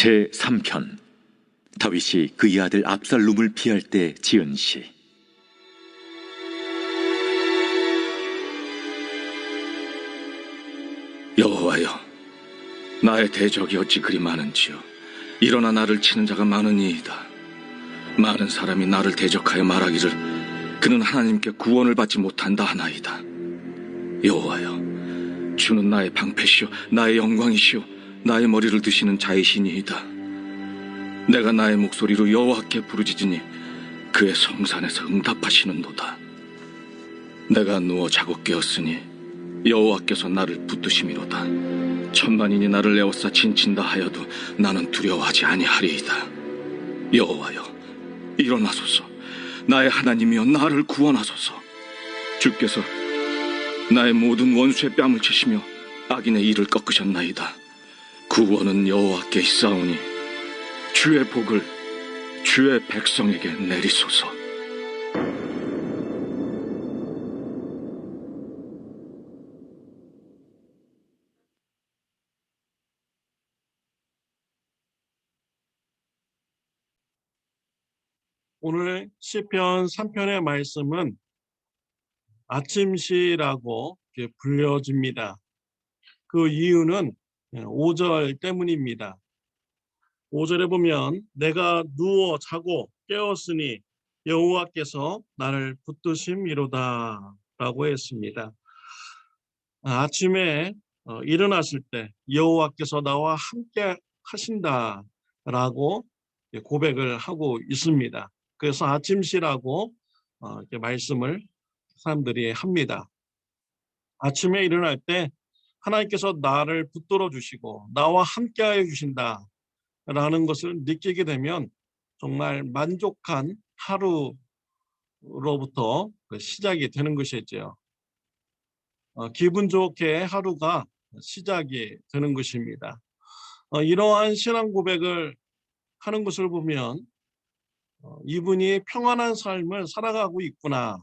제3편 다윗이 그의 아들 압살롬을 피할 때 지은 시. 여호와여, 나의 대적이 어찌 그리 많은지요. 일어나 나를 치는 자가 많으니이다. 많은 사람이 나를 대적하여 말하기를 그는 하나님께 구원을 받지 못한다 하나이다. 여호와여, 주는 나의 방패시오 나의 영광이시오 나의 머리를 드시는 자이시니이다. 내가 나의 목소리로 여호와께 부르짖으니 그의 성산에서 응답하시는도다. 내가 누워 자고 깨었으니 여호와께서 나를 붙드심이로다. 천만인이 나를 에워싸 진친다 하여도 나는 두려워하지 아니하리이다. 여호와여, 일어나소서. 나의 하나님이여, 나를 구원하소서. 주께서 나의 모든 원수의 뺨을 치시며 악인의 이를 꺾으셨나이다. 구원은 여호와께 있사오니 주의 복을 주의 백성에게 내리소서. 오늘 시편 3편의 말씀은 아침시라고 불려집니다. 그 이유는 5절 때문입니다. 5절에 보면 내가 누워 자고 깨었으니 여호와께서 나를 붙드심이로다 라고 했습니다. 아침에 일어났을 때 여호와께서 나와 함께 하신다 라고 고백을 하고 있습니다. 그래서 아침시라고 이렇게 말씀을 사람들이 합니다. 아침에 일어날 때 하나님께서 나를 붙들어 주시고 나와 함께하여 주신다 라는 것을 느끼게 되면 정말 만족한 하루로부터 시작이 되는 것이죠. 기분 좋게 하루가 시작이 되는 것입니다. 이러한 신앙 고백을 하는 것을 보면 이분이 평안한 삶을 살아가고 있구나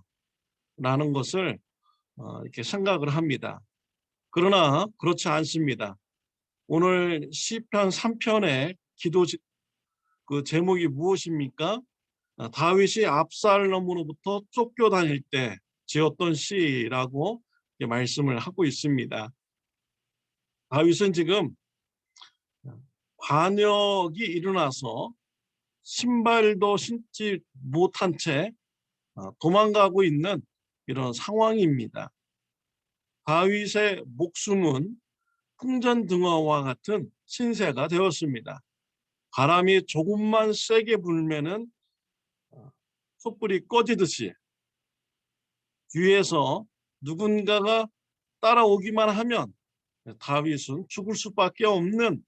라는 것을 이렇게 생각을 합니다. 그러나 그렇지 않습니다. 오늘 시편 3편의 기도 그 제목이 무엇입니까? 다윗이 압살롬으로부터 쫓겨다닐 때 지었던 시라고 말씀을 하고 있습니다. 다윗은 지금 반역이 일어나서 신발도 신지 못한 채 도망가고 있는 이런 상황입니다. 다윗의 목숨은 풍전등화와 같은 신세가 되었습니다. 바람이 조금만 세게 불면은 촛불이 꺼지듯이 뒤에서 누군가가 따라오기만 하면 다윗은 죽을 수밖에 없는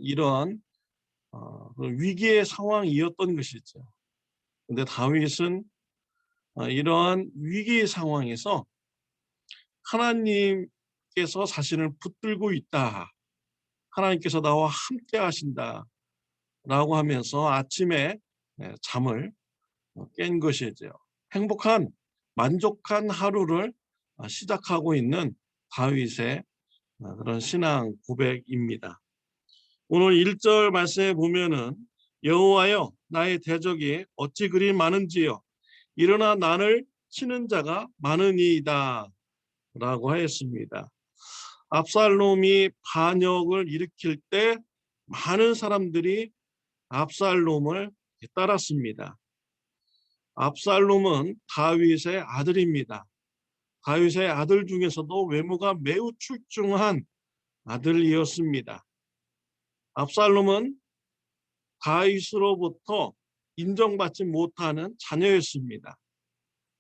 이러한 위기의 상황이었던 것이죠. 그런데 다윗은 이러한 위기의 상황에서 하나님께서 자신을 붙들고 있다. 하나님께서 나와 함께 하신다. 라고 하면서 아침에 잠을 깬 것이죠. 행복한 만족한 하루를 시작하고 있는 다윗의 그런 신앙 고백입니다. 오늘 1절 말씀에 보면은 여호와여, 나의 대적이 어찌 그리 많은지요. 일어나 나를 치는 자가 많으니이다 라고 하였습니다. 압살롬이 반역을 일으킬 때 많은 사람들이 압살롬을 따랐습니다. 압살롬은 다윗의 아들입니다. 다윗의 아들 중에서도 외모가 매우 출중한 아들이었습니다. 압살롬은 다윗으로부터 인정받지 못하는 자녀였습니다.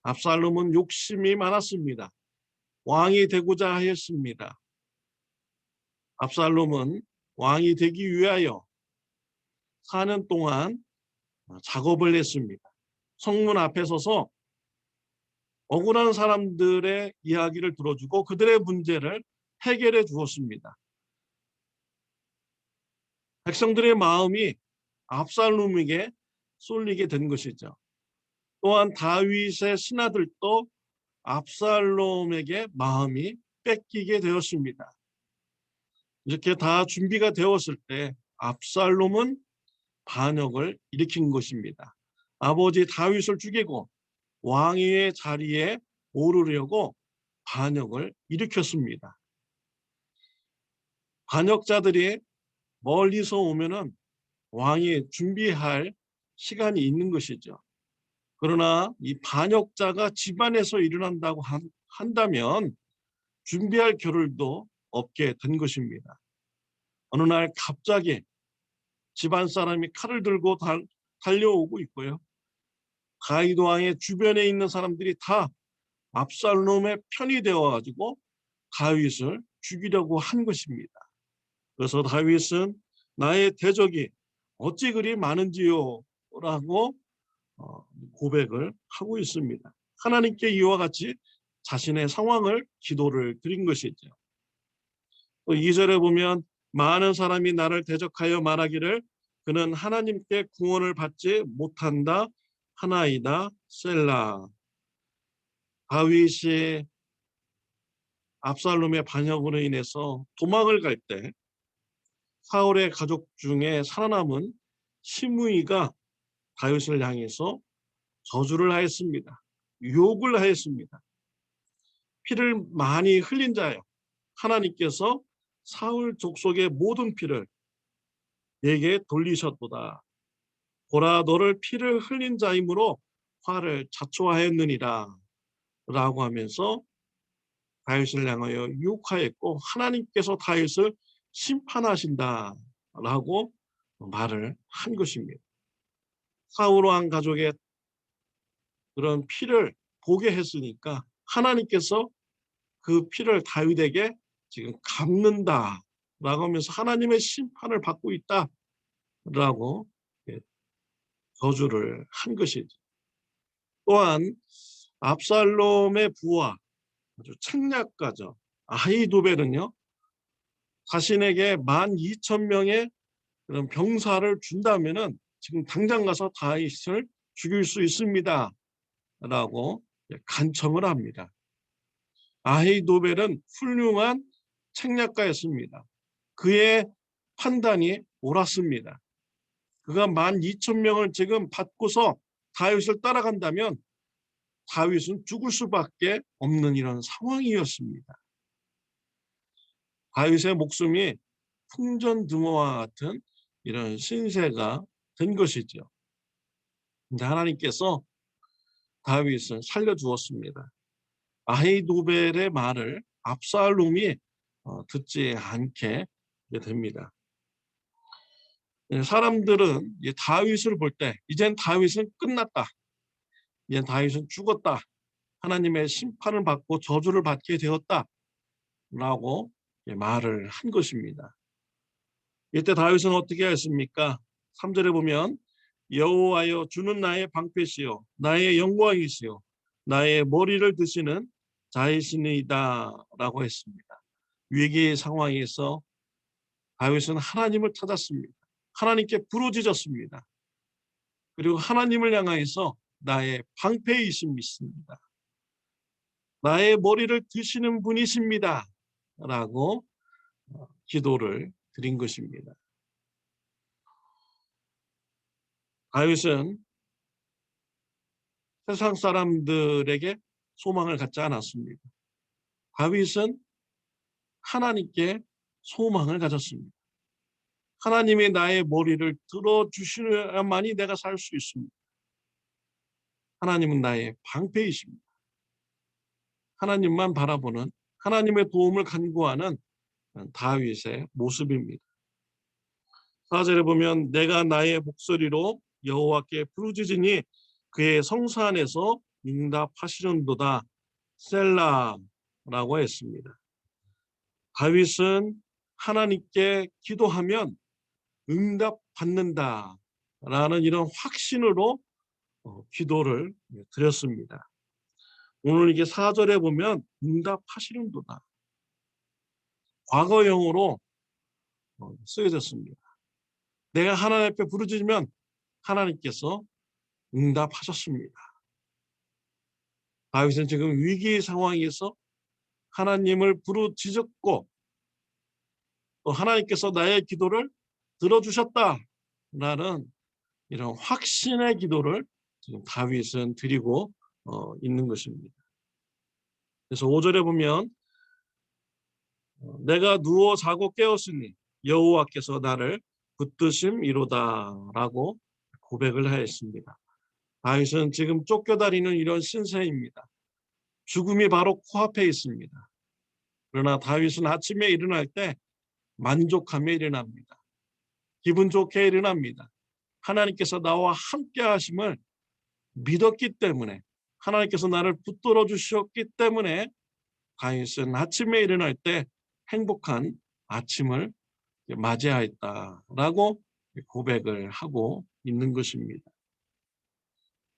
압살롬은 욕심이 많았습니다. 왕이 되고자 하였습니다. 압살롬은 왕이 되기 위하여 4년 동안 작업을 했습니다. 성문 앞에 서서 억울한 사람들의 이야기를 들어주고 그들의 문제를 해결해 주었습니다. 백성들의 마음이 압살롬에게 쏠리게 된 것이죠. 또한 다윗의 신하들도 압살롬에게 마음이 뺏기게 되었습니다. 이렇게 다 준비가 되었을 때 압살롬은 반역을 일으킨 것입니다. 아버지 다윗을 죽이고 왕위의 자리에 오르려고 반역을 일으켰습니다. 반역자들이 멀리서 오면은 왕이 준비할 시간이 있는 것이죠. 그러나 이 반역자가 집안에서 일어난다고 한다면 준비할 겨를도 없게 된 것입니다. 어느 날 갑자기 집안 사람이 칼을 들고 달려오고 있고요. 다윗 왕의 주변에 있는 사람들이 다 압살롬의 편이 되어가지고 다윗을 죽이려고 한 것입니다. 그래서 다윗은 나의 대적이 어찌 그리 많은지요? 라고 고백을 하고 있습니다. 하나님께 이와 같이 자신의 상황을 기도를 드린 것이죠. 또 2절에 보면 많은 사람이 나를 대적하여 말하기를 그는 하나님께 구원을 받지 못한다 하나이다 셀라. 다윗이 압살롬의 반역으로 인해서 도망을 갈 때 사울의 가족 중에 살아남은 시므이가 다윗을 향해서 저주를 하였습니다. 욕을 하였습니다. 피를 많이 흘린 자여 하나님께서 사울 족속의 모든 피를 내게 돌리셨도다. 보라 너를 피를 흘린 자이므로 화를 자초하였느니라 라고 하면서 다윗을 향하여 욕하였고 하나님께서 다윗을 심판하신다 라고 말을 한 것입니다. 사울 왕 가족의 그런 피를 보게 했으니까 하나님께서 그 피를 다윗에게 지금 갚는다 라고 하면서 하나님의 심판을 받고 있다 라고 저주를 한 것이죠. 또한 압살롬의 부하 아주 책략가죠. 아히도벨은요 자신에게 12,000명의 그런 병사를 준다면은 지금 당장 가서 다윗을 죽일 수 있습니다 라고 간청을 합니다. 아히도벨은 훌륭한 책략가였습니다. 그의 판단이 옳았습니다. 그가 12,000명을 지금 받고서 다윗을 따라간다면 다윗은 죽을 수밖에 없는 이런 상황이었습니다. 다윗의 목숨이 풍전등화와 같은 이런 신세가 된 것이죠. 근데 하나님께서 다윗을 살려주었습니다. 아히도벨의 말을 압살롬이 듣지 않게 됩니다. 사람들은 다윗을 볼 때 이젠 다윗은 끝났다. 이젠 다윗은 죽었다. 하나님의 심판을 받고 저주를 받게 되었다. 라고 말을 한 것입니다. 이때 다윗은 어떻게 했습니까? 3절에 보면 여호와여 주는 나의 방패시요 나의 영광이시요 나의 머리를 드시는 자이시니이다 라고 했습니다. 위기 상황에서 다윗은 하나님을 찾았습니다. 하나님께 부르짖었습니다. 그리고 하나님을 향하여서 나의 방패이심 믿습니다. 나의 머리를 드시는 분이십니다. 라고 기도를 드린 것입니다. 다윗은 세상 사람들에게 소망을 갖지 않았습니다. 다윗은 하나님께 소망을 가졌습니다. 하나님이 나의 머리를 들어주셔야만이 내가 살 수 있습니다. 하나님은 나의 방패이십니다. 하나님만 바라보는 하나님의 도움을 간구하는 다윗의 모습입니다. 4절에 보면 내가 나의 목소리로 여호와께 부르짖으니 그의 성사 안에서 응답하시는도다 셀라라고 했습니다. 다윗은 하나님께 기도하면 응답받는다라는 이런 확신으로 기도를 드렸습니다. 오늘 이게 4절에 보면 응답하시는도다. 과거형으로 쓰여졌습니다. 내가 하나님 앞에 부르짖으면 하나님께서 응답하셨습니다. 다윗은 지금 위기 상황에서 하나님을 부르짖었고 또 하나님께서 나의 기도를 들어주셨다라는 이런 확신의 기도를 지금 다윗은 드리고 있는 것입니다. 그래서 5절에 보면 내가 누워 자고 깨었으니 여호와께서 나를 붙드심이로다라고 고백을 하였습니다. 다윗은 지금 쫓겨다니는 이런 신세입니다. 죽음이 바로 코앞에 있습니다. 그러나 다윗은 아침에 일어날 때 만족하며 일어납니다. 기분 좋게 일어납니다. 하나님께서 나와 함께 하심을 믿었기 때문에, 하나님께서 나를 붙들어 주셨기 때문에 다윗은 아침에 일어날 때 행복한 아침을 맞이하였다라고 고백을 하고 있는 것입니다.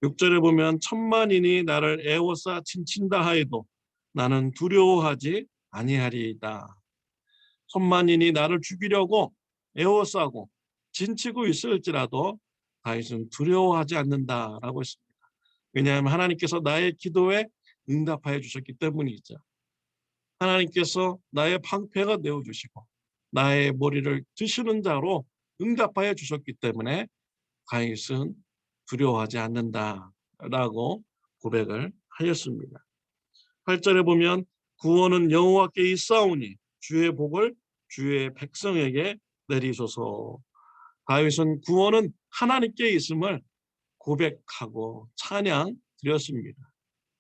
6절에 보면 천만인이 나를 애워싸 친친다 하여도 나는 두려워하지 아니하리이다. 천만인이 나를 죽이려고 애워싸고 진치고 있을지라도 다윗은 두려워하지 않는다라고 했습니다. 왜냐하면 하나님께서 나의 기도에 응답하여 주셨기 때문이죠. 하나님께서 나의 방패가 되어주시고 나의 머리를 드시는 자로 응답하여 주셨기 때문에 다윗은 두려워하지 않는다라고 고백을 하였습니다. 8절에 보면 구원은 여호와께 있사오니 주의 복을 주의 백성에게 내리소서. 다윗은 구원은 하나님께 있음을 고백하고 찬양 드렸습니다.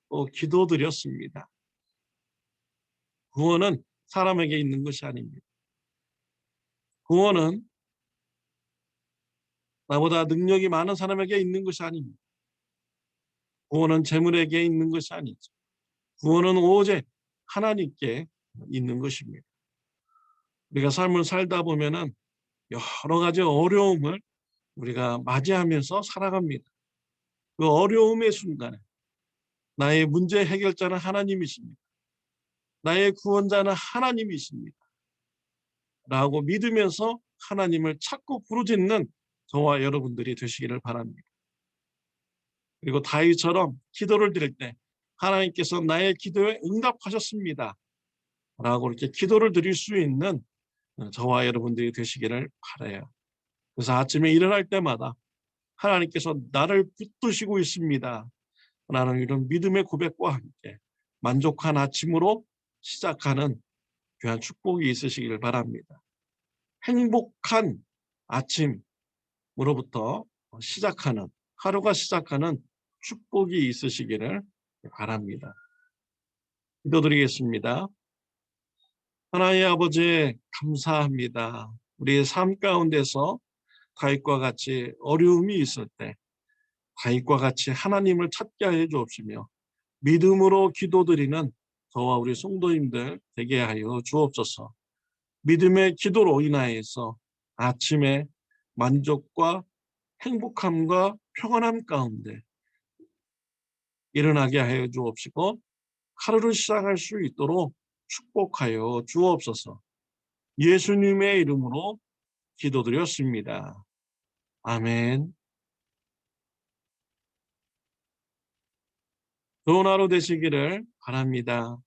또 기도 드렸습니다. 구원은 사람에게 있는 것이 아닙니다. 구원은 나보다 능력이 많은 사람에게 있는 것이 아닙니다. 구원은 재물에게 있는 것이 아니죠. 구원은 오직 하나님께 있는 것입니다. 우리가 삶을 살다 보면은 여러 가지 어려움을 우리가 맞이하면서 살아갑니다. 그 어려움의 순간에 나의 문제 해결자는 하나님이십니다. 나의 구원자는 하나님이십니다. 라고 믿으면서 하나님을 찾고 부르짖는 저와 여러분들이 되시기를 바랍니다. 그리고 다윗처럼 기도를 드릴 때 하나님께서 나의 기도에 응답하셨습니다. 라고 이렇게 기도를 드릴 수 있는 저와 여러분들이 되시기를 바라요. 그래서 아침에 일어날 때마다 하나님께서 나를 붙드시고 있습니다. 라는 이런 믿음의 고백과 함께 만족한 아침으로 시작하는 귀한 축복이 있으시기를 바랍니다. 행복한 아침으로부터 시작하는, 하루가 시작하는 축복이 있으시기를 바랍니다. 기도드리겠습니다. 하나님 아버지 감사합니다. 우리의 삶 가운데서 다윗과 같이 어려움이 있을 때 다윗과 같이 하나님을 찾게 하여 주옵시며 믿음으로 기도드리는 저와 우리 성도님들 되게 하여 주옵소서. 믿음의 기도로 인하여서 아침에 만족과 행복함과 평안함 가운데 일어나게 하여 주옵시고 하루를 시작할 수 있도록 축복하여 주옵소서. 예수님의 이름으로 기도드렸습니다. 아멘. 좋은 하루 되시기를 바랍니다.